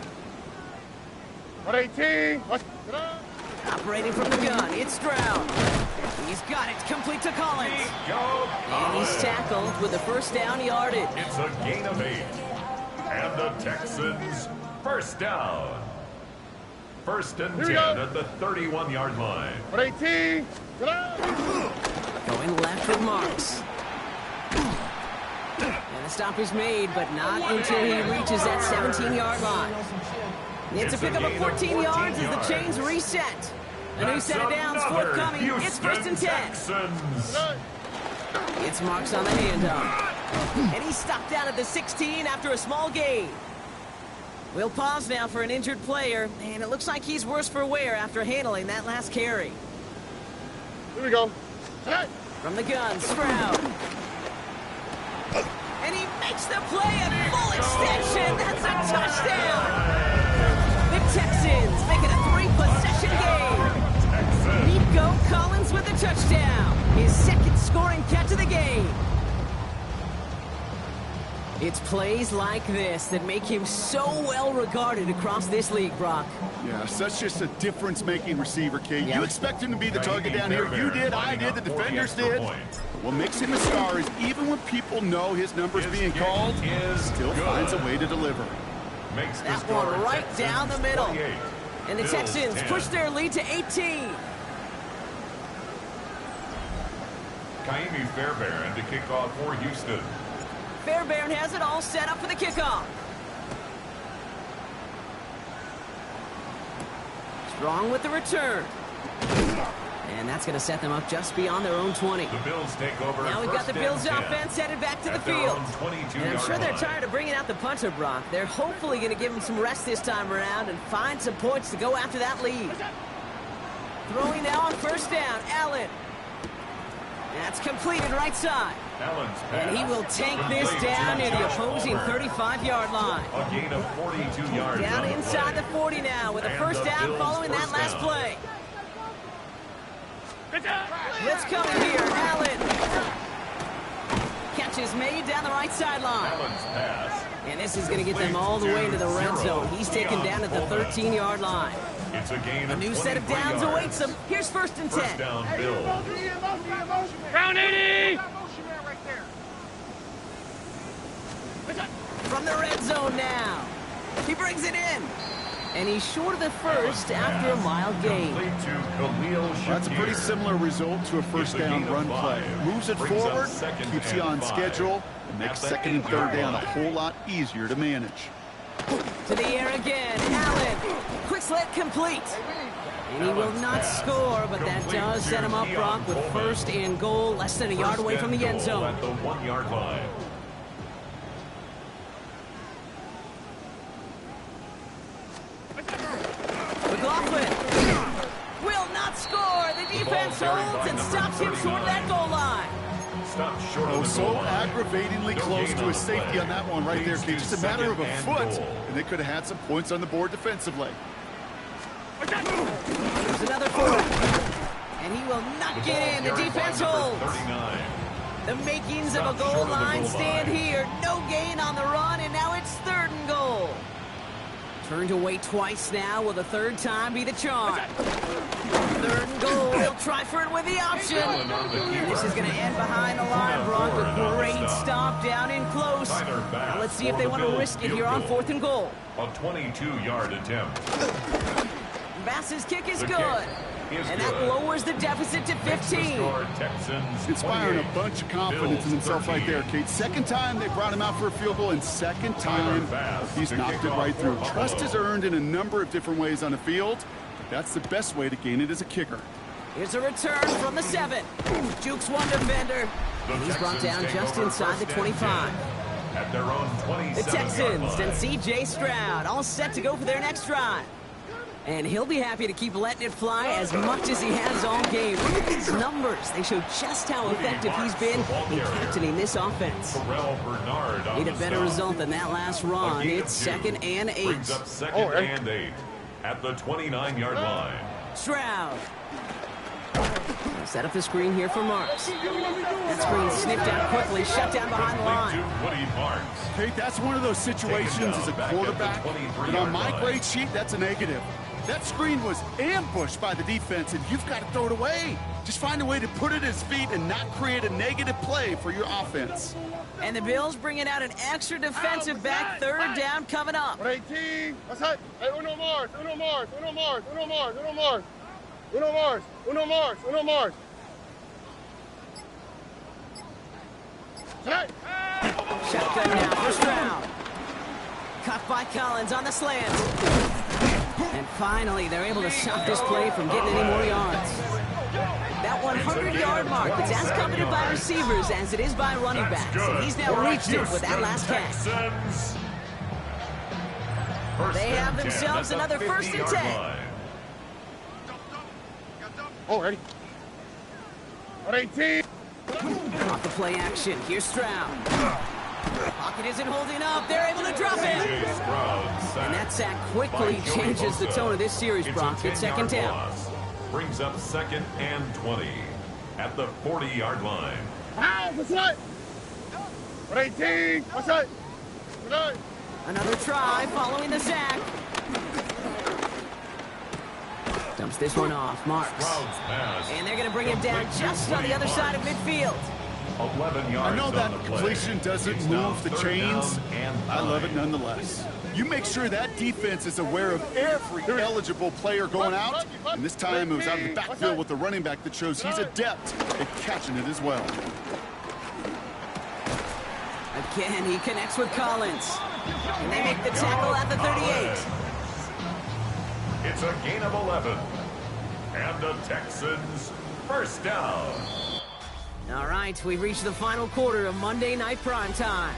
118. Operating from the gun, it's Stroud. He's got it, complete to Collins. Go And he's tackled with a 1st down yardage. It's a gain of 8. And the Texans, first down. 1st and 10 at the 31-yard line. 118. Going left with Marks. And the stop is made, but not until he reaches that 17-yard line. It's a pickup of 14 yards as the chains reset. A new set of downs forthcoming. It's 1st and 10. Texans. It's Marks on the handoff. And he's stopped down at the 16 after a small gain. We'll pause now for an injured player, and it looks like he's worse for wear after handling that last carry. Here we go. From the gun, Stroud. And he makes the play at full extension. That's a touchdown. The Texans make it a 3-possession game. Nico Collins with the touchdown. His 2nd scoring catch of the game. It's plays like this that make him so well regarded across this league, Brock. Yeah, such just a difference-making receiver, Kate. Yeah. You expect him to be the target down here. You did, I did, the defenders did. What makes him a star is even when people know his number's being called, he still finds a way to deliver. Makes the That score one right Texans down the middle. 28. And the Bills Texans 10. push their lead to 18. Kaimi Fairbairn to kick off for Houston. Fairbairn has it all set up for the kickoff. Strong with the return. And that's going to set them up just beyond their own 20. The Bills take over. Now we've got the 1st Bills and 10 offense headed back to the at their field. own 22-yard And I'm sure they're line. tired of bringing out the punter, Brock. They're hopefully going to give him some rest this time around and find some points to go after that lead. Throwing now on 1st down, Allen. That's completed right side. Allen's pass. And he will take this Complete down to near the Josh opposing Palmer. 35-yard line. A gain of 42 yards. Down on inside play. the 40 now with a And 1st the down Bills' following that first last down. play. Blitz coming here, Allen. Catch is made down the right sideline. Allen's pass. And this is going to get them all the way into the red zone. He's taken down at the 13-yard line. It's a gain A of new set of 23 downs yards. awaits them. Here's 1st and 10. First down, Bill. Round 80. From the red zone now. He brings it in. And he's short of the first after a mild gain. Complete to Khalil That's a pretty Shakir. similar result to a It's 1st a down gain of run 5. play. Moves it Brings up forward, 2nd keeps you and on 5. schedule, and makes At the 2nd and 3rd 8-yard down a line. whole lot easier to manage. To the air again. Allen. Quick slant complete. And he will not score, but that does set him up, Brock, with 1st and goal, less than a yard away from the end zone. At the 1-yard line. McLaughlin will not score. The defense holds and stops him short of that goal line. Stop short Oh, of the so goal line. aggravatingly No close gain to on a the safety play. on that one right there, Leads Kate. to Just a matter of a 2nd and foot, goal. and they could have had some points on the board defensively. There's another quarterback. And he will not get in. The defense holds. 39. The makings of Stop a goal short of the line goal stand line. here. No gain on the run, and now it's 3rd and goal. Turned away twice now. Will the 3rd time be the charm? 3rd and goal. He'll try for it with the option. And this is going to end behind the line, Brock. A great stop down in close. Now let's see if they want to risk it here on 4th and goal. A 22-yard attempt. Bass's kick is The good. kick is And that good. lowers the deficit to 15. Score Texans Inspiring 28, a bunch of confidence in Bills himself right 13. there, Kate. 2nd time they brought him out for a field goal, and 2nd time he's to knocked kick it off right for through. Buffalo. Trust is earned in a number of different ways on the field, but that's the best way to gain it as a kicker. Here's a return from the 7. Jukes one defender. And he's brought down just inside the 25. At their own 27-yard The Texans line. and C.J. Stroud all set to go for their next drive. And he'll be happy to keep letting it fly as much as he has all game. Look at these numbers. They show just how effective he's been in captaining this offense. Terrell Bernard on Need a the better stop. result than that last run. A gain It's of 2. 2nd and 8. Brings up 2nd and 8 at the 29-yard line. Stroud. Set up the screen here for Marks. That screen sniffed out quickly, shut down behind the line. To Woody Marks. Hey, that's one of those situations as a quarterback. But on my grade sheet, that's a negative. That screen was ambushed by the defense, and you've got to throw it away. Just find a way to put it at his feet and not create a negative play for your offense. And the Bills bringing out an extra defensive back, 3rd down coming up. 18. What's that? Hey, uno Mars. Uno Mars. Uno Mars. Uno Mars. Uno Mars. Uno Mars. Uno Mars. Uno Mars. Tonight. Shotgun now for Stroud. Cut by Collins on the slant. And finally, they're able to stop this play from getting any more yards. That 100-yard mark that's as coveted by receivers as it is by running backs. And he's now reached it with that last catch. They have themselves another 1st and 10. Oh, ready. 18. Off the play action. Here's Stroud. Pocket isn't holding up. They're able to drop it. And that sack quickly changes the tone of this series, Brock. It's 2nd down. Brings up 2nd and 20 at the 40-yard line. Ah, what's that? 18. What's that? Tonight. Another try following the sack. Dumps this one off. Marks. Stroud's pass. And they're going to bring him down just on the other side of midfield. 11 yards I know that on the play. completion doesn't It's now move the 3rd chains. down and I love it 9. nonetheless. You make sure that defense is aware of every eligible player going out. And this time it was out of the backfield with the running back that shows he's adept at catching it as well. Again, he connects with Collins. And they make the tackle at the 38. It's a gain of 11. And the Texans 1st down. All right, we've reached the final quarter of Monday Night Primetime.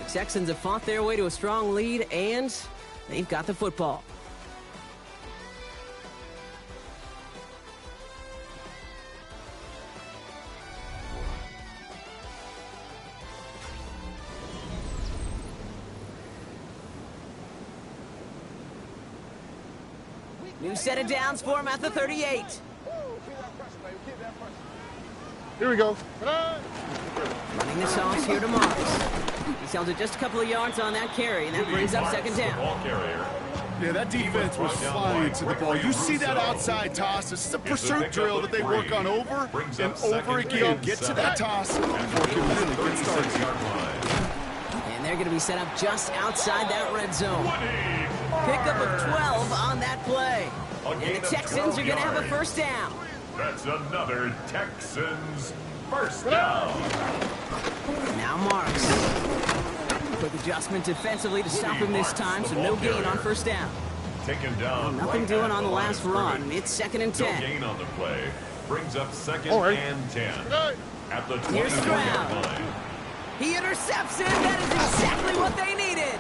The Texans have fought their way to a strong lead, and they've got the football. New set of downs for him at the 38. Here we go. Running this off here to Marks. He held it just a couple of yards on that carry, and that brings up 2nd down. Ball carrier. Yeah, that defense was flying to the ball. You see that outside toss. This is a pursuit drill that they work on over and over again. Get to that toss before it can really get started. And they're going to be set up just outside that red zone. Pickup of 12 on that play. And the Texans are going to have a 1st down. That's another Texans 1st down. Now Marks. Quick adjustment defensively to stop him this time, so no gain on 1st down. Taken down. Nothing right doing at on the line last of run. scrimmage. It's 2nd and No 10. gain on the play. Brings up 2nd All right. and 10 at the Here's 20-yard Stroud. line. He intercepts it. That is exactly what they needed.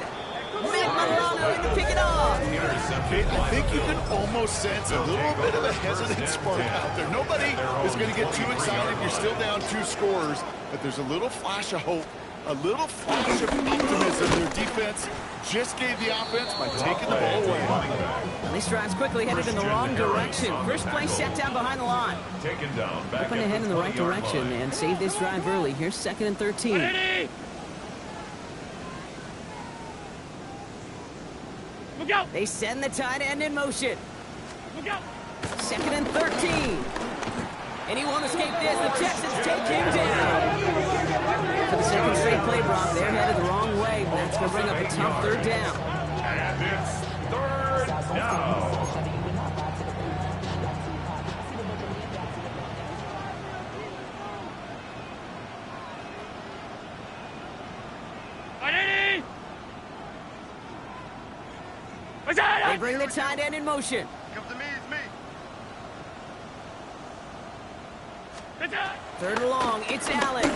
Matt Milano in to pick it off. I think you can almost sense a little bit of a hesitant spark out there. Nobody is going to get too excited. You're still down 2 scores, but there's a little flash of hope, a little flash of optimism. Their defense just gave the offense by taking the ball away. Well, these drives quickly headed in the wrong direction. First play set down behind the line. Taken down. Back Hoping to at head in the right 20-yard direction line. and save this drive early. Here's 2nd and 13. Look out! They send the tight end in motion. Look out! 2nd and 13. And he won't escape this. The Texans take him down. For the 2nd straight play, Brock, they're headed the wrong way. But that's going to bring up a tough 3rd down. And it's 3rd down. They bring the tight end in motion. Come to me, it's me. Third and long, it's Allen.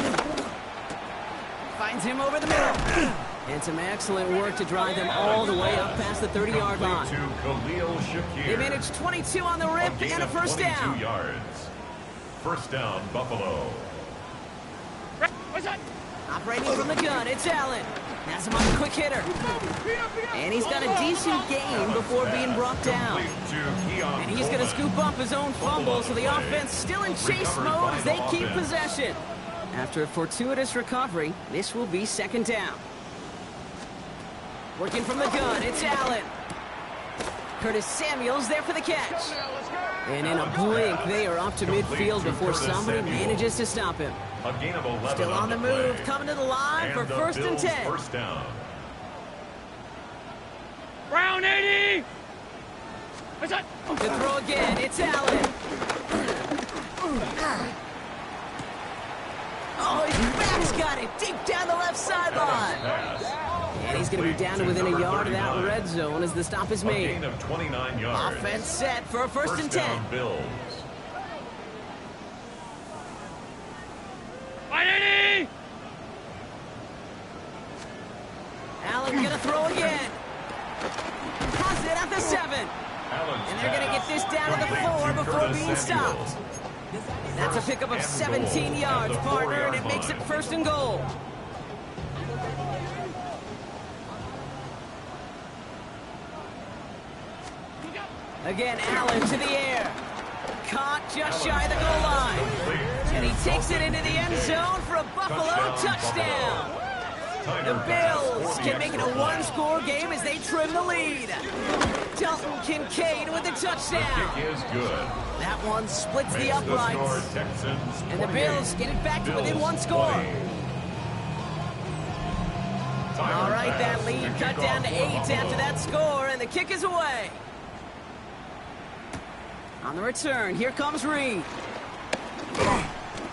Finds him over the middle. And some excellent work to drive them all the way up past the 30-yard line. To Khalil Shakir. They managed 22 on the rip and a first down. Yards. First down, Buffalo. Operating from the gun, it's Allen. Has him on a quick hitter. And he's got a decent gain before being brought down. And he's going to scoop up his own fumble, so the offense still in chase mode as they keep possession. After a fortuitous recovery, this will be second down. Working from the gun, it's Allen. Curtis Samuel's there for the catch. And in a blink, they are up to midfield before somebody manages to stop him. A gain of 11 Still on the move, coming to the line for first and 10. First down. Brown 80! To throw again, it's Allen. Oh, his back's got it deep down the left sideline. And he's going to be down to within a yard of that red zone as the stop is A made. gain of 29 yards. Offense set for a first and 10. Down, Bills. 180! Allen's going to throw again. Has it at the 7. And they're going to get this down to the 4 before being stopped. That's a pickup of 17 yards, partner, and it makes it first and goal. Again, Allen to the air. Caught just shy of the goal line. And he takes it into the end zone for a Buffalo touchdown. The Bills can make it a one-score game as they trim the lead. Dalton Kincaid with a touchdown. Kick is good. That one splits the Makes score uprights. Texans And the 28, Bills get it back to within one score. 20. All right, that lead And cut kickoff down to for 8 Buffalo. after that score, and the kick is away. On the return, here comes Reed.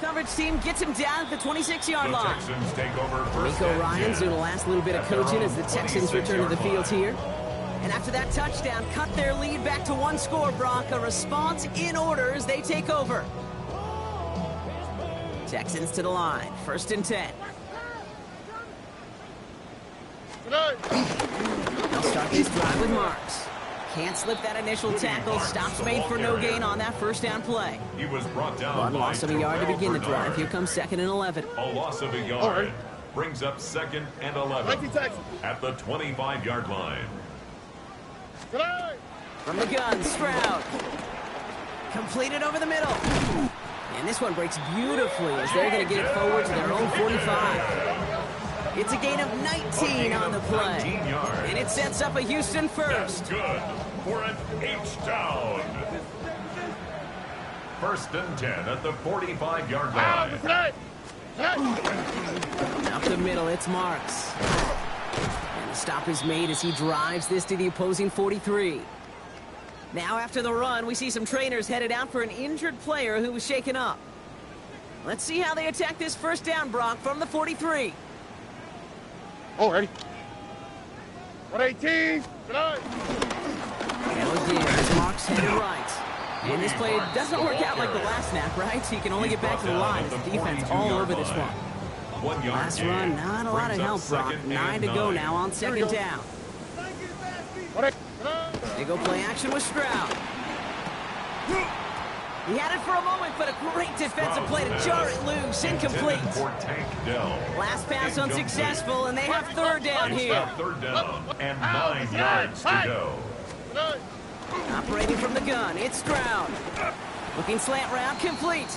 Coverage team gets him down at the 26-yard The line. Texans take over first Nico and Ryan's 10. doing the last little bit of coaching as the Texans return to the field here. And after that touchdown, cut their lead back to one score, Brock. A response in order as they take over. Texans to the line, first and 10. They'll start this drive with Marks. Can't slip that initial tackle. Stops made for no gain on that first down play. He was brought down One by loss of a yard to Terrell begin the drive. Bernard. Here comes second and 11. A loss of a yard brings up second and 11 at the 25-yard line. From the gun, Stroud. Completed over the middle. And this one breaks beautifully as they're going to get it forward to their own 45. It's a gain of 19 on the play. 19 yards. And it sets up a Houston That's first. good for an H-down. First and 10 at the 45-yard line. Up the middle, it's Marks. And the stop is made as he drives this to the opposing 43. Now after the run, we see some trainers headed out for an injured player who was shaken up. Let's see how they attack this first down, Brock, from the 43. Already. 118. Now again, as Marks headed right. And this play doesn't work out like the last snap, right? He can only get back to the line as the defense all over this one. 1 yard Last gain. run, not a lot of Brings up help, Brock. second 9 and to go 9. now on second down. They go play action with Stroud. He had it for a moment, but a great defensive play to jar it loose. Incomplete. Intended for Tank Dell. Last pass Incomplete. unsuccessful, and they have third down It's here. got third down and 9 yards to go. Operating from the gun, it's Stroud. Looking slant route, complete.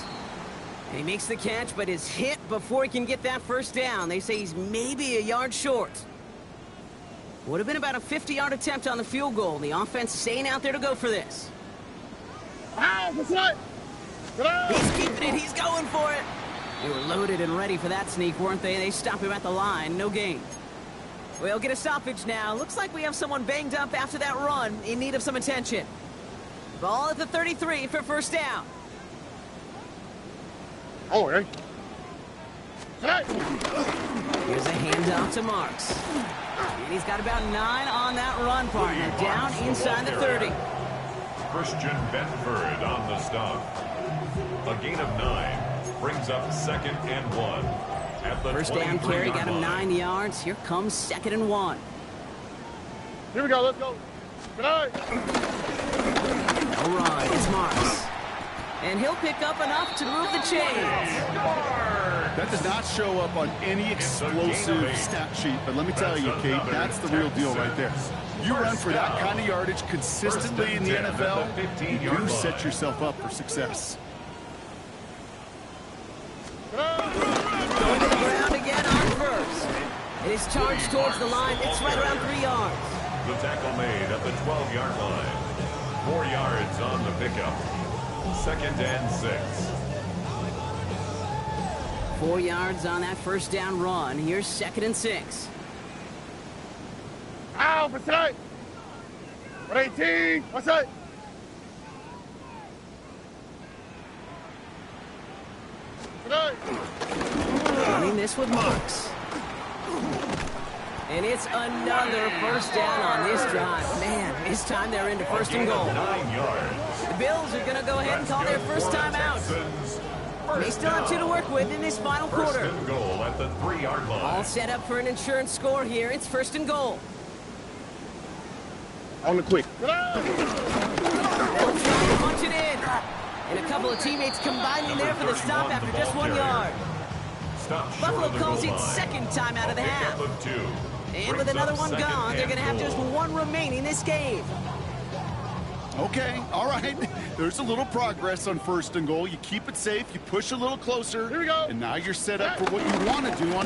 And he makes the catch, but is hit before he can get that first down. They say he's maybe a yard short. Would have been about a 50-yard attempt on the field goal. The offense staying out there to go for this. He's keeping it. He's going for it. They were loaded and ready for that sneak, weren't they? They stop him at the line. No gain. We'll get a stoppage now. Looks like we have someone banged up after that run in need of some attention. Ball at the 33 for first down. Already. Here's a handoff to Marks. And he's got about 9 on that run, partner. Down inside the 30. Christian Benford on the stop. A gain of 9. brings up 2nd and 1. At the First down carry got him 9 line. yards. Here comes 2nd and 1. Here we go. Let's go. Good night. All right, it's Marks. And he'll pick up enough to move the chains. That does not show up on any explosive stat sheet, but let me tell you, Kate, that's the real deal right there. You run for that kind of yardage consistently in the NFL, you do set yourself up for success. Going to the ground again on first. It is charged towards the line. It's right around 3 yards. The tackle made at the 12-yard line. 4 yards on the pickup. 2nd and 6. 4 yards on that first down run. Here's 2nd and 6. Ow, for sight. 118. What's that? Good night. Running this with Marks. And it's another first down on this drive. Man, this time they're into 1st and goal. 9 yards. The Bills are going to go ahead and call their first time out. They still have 2 to work with in this final quarter. 1st and goal at the 3-yard line. All set up for an insurance score here. It's 1st and goal. On the quick. They'll try to punch it in. And a couple of teammates combining there for the stop after just 1 yard. Buffalo calls it 2nd time out of the half. And with another one gone, they're going to have just 1 remaining this game. Okay, all right. There's a little progress on 1st and goal. You keep it safe, you push a little closer. Here we go. And now you're set up for what you want to do on...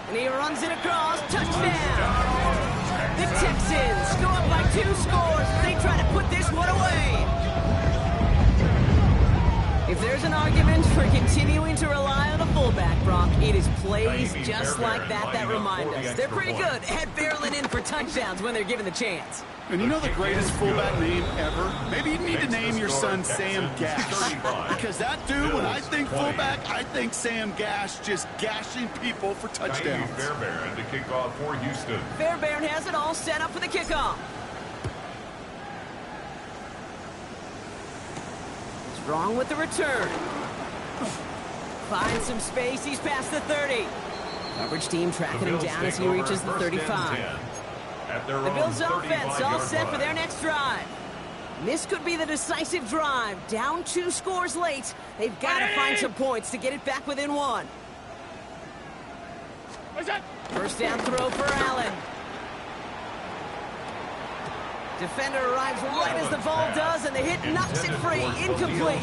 And he runs it across. Touchdown. The Texans go up by 2 scores as they try to put this one away. If there's an argument for continuing to rely on the fullback, Brock, it is plays just like that that remind us. They're pretty good at barreling in for touchdowns when they're given the chance. And you know the greatest fullback name ever? Maybe you need to name your son Sam Gash. Because that dude, when I think fullback, I think Sam Gash just gashing people for touchdowns. Fairbairn to kick off for Houston. Fairbairn has it all set up for the kickoff. Strong with the return. Finds some space. He's past the 30. Coverage team tracking him down as he reaches the 35. The Bills offense all set for their next drive. This could be the decisive drive. Down 2 scores late. They've got to find some points to get it back within 1. First down throw for Allen. Defender arrives right as the ball does, and the hit knocks it free. Incomplete.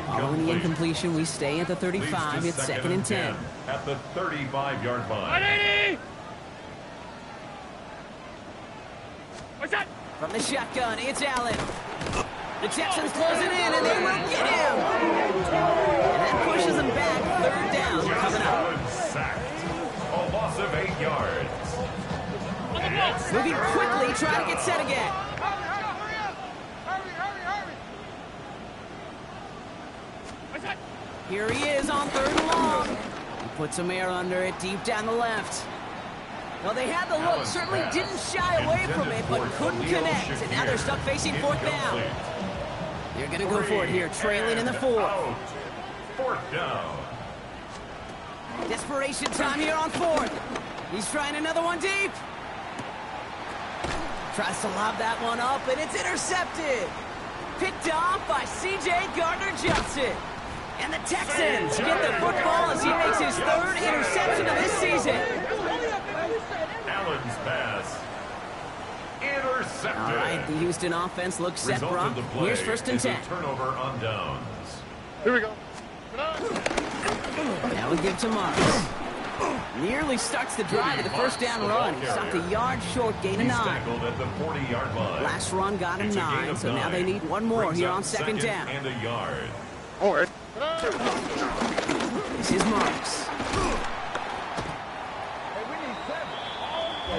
Following the incompletion, we stay at the 35. It's 2nd and 10. At the 35-yard line. 180. From the shotgun, it's Allen. The Texans close it in, and they will get him. And that pushes them back. 3rd down coming up. Sacked. A loss of 8 yards. Moving quickly, try to get set again. Here he is on 3rd and long. He puts some air under it deep down the left. Well, they had the look, certainly didn't shy away from it, but couldn't connect. And now they're stuck facing 4th down. They're going to go for it here, trailing in the 4th. 4th down. Desperation time here on 4th. He's trying another one deep. Tries to lob that one up, and it's intercepted. Picked off by C.J. Gardner-Johnson. And the Texans get the football as he makes his 3rd interception of this season. Allen's pass. Intercepted. All right, the Houston offense looks set, Brock. Here's 1st and 10. Turnover on downs. Here we go. Now we give to Marks. Nearly starts the drive with the first down run. He stopped a yard short, gain of 9. Tackled at the 40-yard line. Last run got him 9, so now they need one more here on 2nd down. And a yard. All right. This is Marks.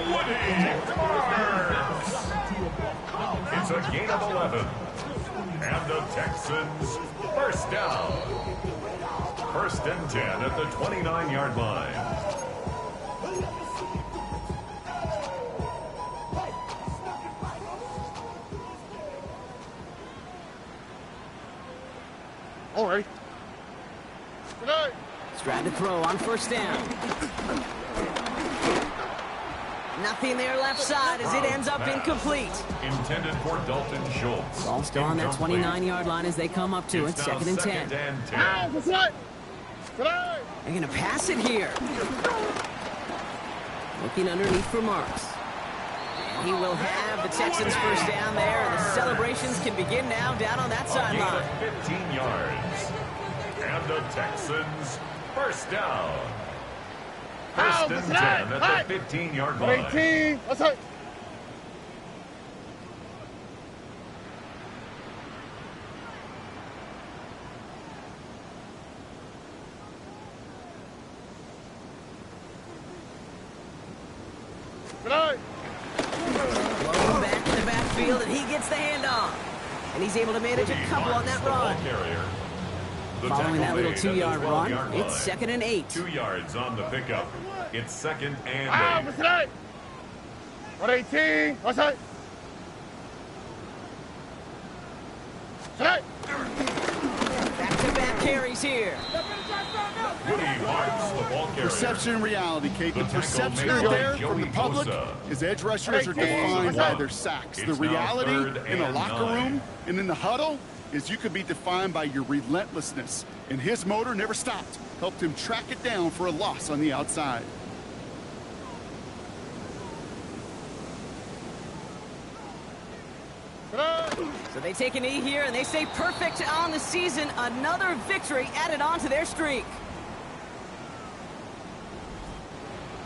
Woody Marks. It's a gain of 11. And the Texans first down. 1st and 10 at the 29-yard line. All right. Tonight. Strad to throw on first down. Nothing there left side as it ends up incomplete. Intended for Dalton Schultz. Ball still on that 29-yard line as they come up to it. It's now Second and 10. Ah, that's right. Tonight. They're going to pass it here. Looking underneath for Marks. And he will have the Texans first down there, and the celebrations can begin now down on that sideline. 15 yards. And the Texans first down. First and 10 at the 15-yard line. 18. That's right. Tonight. Blown back in the backfield, and he gets the handoff. And he's able to manage a couple on that run. Following that little 2-yard run, it's second and 8. 2 yards on the pickup. It's second and 8. That's right. 118. That's right. Tonight. Back-to-back carries here. Woody Marks, the ball carrier. Perception and reality, Kate. The The tackle perception made out by there from the Joey public Bosa. is edge rushers are defined by their sacks. The It's now reality third in the and locker 9. room and in the huddle is you could be defined by your relentlessness. And his motor never stopped. Helped him track it down for a loss on the outside. So they take a knee here, and they stay perfect on the season. Another victory added on to their streak.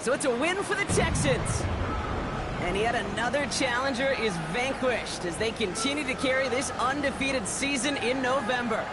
So it's a win for the Texans. And yet another challenger is vanquished as they continue to carry this undefeated season in November.